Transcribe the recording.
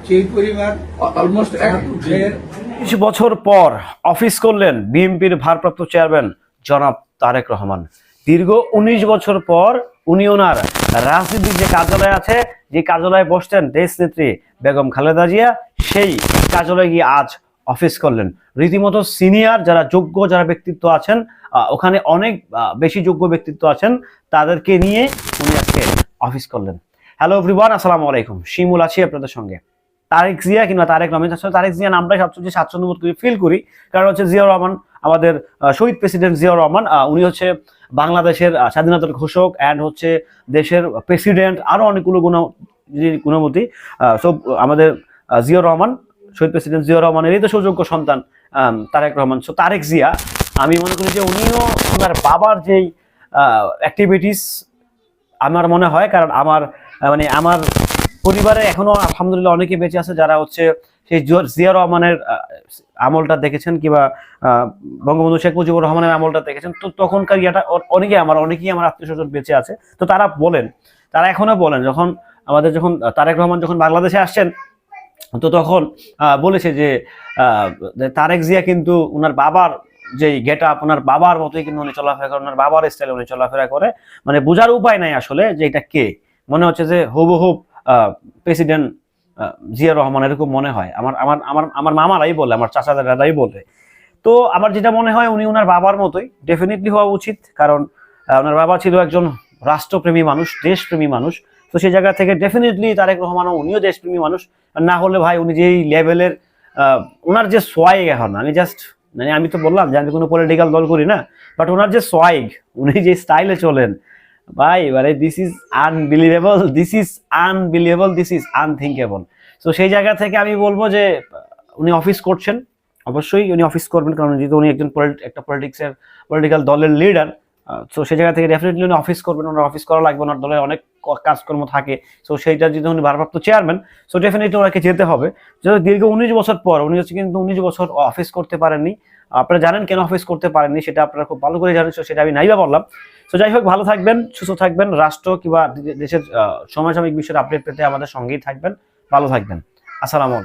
সেই পরিমাণ অলমোস্ট 20 বছর পর অফিস করলেন বিএনপির ভারপ্রাপ্ত চেয়ারম্যান জনাব তারেক রহমান। দীর্ঘ 19 বছর পর উনি ওনার রাজনীতির যে কার্যালয় আছে, যে কার্যালয়ে বসতেন দেশনেত্রী বেগম খালেদা জিয়া, সেই কার্যালয়ে গিয়ে আজ অফিস করলেন। রীতিমতো সিনিয়র যারা যোগ্য যারা ব্যক্তিত্ব আছেন, ওখানে অনেক বেশি যোগ্য ব্যক্তিত্ব আছেন, তাদেরকে নিয়ে উনি আজকে অফিস করলেন। হ্যালো এভরিওয়ান, আসসালামু আলাইকুম। শিমুল আছি আপনাদের সঙ্গে। তারেক জিয়া কিংবা তারেক রহমান, আসলে তারেক জিয়া নামটাই সবচেয়ে স্বাচ্ছন্দ্য বোধ করি, ফিল করি। কারণ হচ্ছে জিয়াউর রহমান, আমাদের শহীদ প্রেসিডেন্ট জিয়াউর রহমান, উনি হচ্ছে বাংলাদেশের স্বাধীনতার ঘোষক অ্যান্ড হচ্ছে দেশের প্রেসিডেন্ট, আরো অনেকগুলো গুণমতী। সব আমাদের জিয়াউর রহমান, শহীদ প্রেসিডেন্ট জিয়াউর রহমানেরই তো সুযোগ্য সন্তান তারেক রহমান। সো তারেক জিয়া, আমি মনে করি যে উনিও ওনার বাবার যেই অ্যাক্টিভিটিস আমার মনে হয়, কারণ আমার আমার পরিবারে এখনো আলহামদুলিল্লাহ অনেকে বেঁচে আছে যারা হচ্ছে সেই জিয়া রহমানের আমলটা দেখেছেন, কিংবা বঙ্গবন্ধু শেখ মুজিবুর রহমানের আমলটা দেখেছেন। তো তখনকার ইয়েটা অনেকেই আমার আত্মীয় স্বজন বেঁচে আছে। তো তারা এখনো বলেন, যখন তারেক রহমান যখন বাংলাদেশে আসছেন, তো তখন বলেছে যে তারেক জিয়া কিন্তু ওনার বাবার যেই গেট আপ, ওনার বাবার মতোই কিন্তু উনি চলাফেরা করে, ওনার বাবার স্টাইলে উনি চলাফেরা করে। মানে বোঝার উপায় নাই আসলে যে এটা কে। মনে হচ্ছে যে হুবহুব প্রেসিডেন্ট জিয়া রহমান, এরকম মনে হয়। আমার আমার আমার আমার মামারাই বলে, আমার চাচাদের দাদাই বলে। তো আমার যেটা মনে হয়, উনি ওনার বাবার মতোই ডেফিনেটলি হওয়া উচিত। কারণ ওনার বাবা ছিল একজন রাষ্ট্রপ্রেমী মানুষ, দেশপ্রেমী মানুষ। তো সেই জায়গা থেকে ডেফিনেটলি তারেক রহমানও, উনিও দেশপ্রেমী মানুষ। না হলে ভাই উনি যেই লেভেলের ওনার যে সোয়াইগ, এখন আমি তো বললাম যে আমি কোনো পলিটিক্যাল দল করি না, বাট ওনার যে সোয়াইগ, উনি যে স্টাইলে চলেন ভাই, মানে this is unbelievable, this is unthinkable. তো সেই জায়গা থেকে আমি বলবো যে উনি অফিস করছেন, অবশ্যই উনি অফিস করবেন, কারণ যেহেতু উনি একজন পলিটিক্যাল দলের লিডার। তো সেই জায়গা থেকে ডেফিনেটলি উনি অফিস করবেন। ওনার অফিস করা লাগবে, ওনার দলের অনেক কাজকর্ম থাকে। সো সেইটা যদি উনি ভারপ্রাপ্ত চেয়ারম্যান, সো ডেফিনেটলি ওনাকে যেতে হবে। যেহেতু দীর্ঘ 19 বছর পর উনি হচ্ছে কিন্তু 19 বছর অফিস করতে পারেননি। আপনারা জানেন কেন অফিস করতে পারেননি, সেটা আপনারা খুব ভালো করে জানেন। সেটা আমি নাইবা বললাম। তো যাই হোক, ভালো থাকবেন, সুস্থ থাকবেন, রাষ্ট্র কিংবা দেশের সমসাময়িক বিষয়ের আপডেট পেতে আমাদের সঙ্গেই থাকবেন। ভালো থাকবেন। আসসালামু আলাইকুম।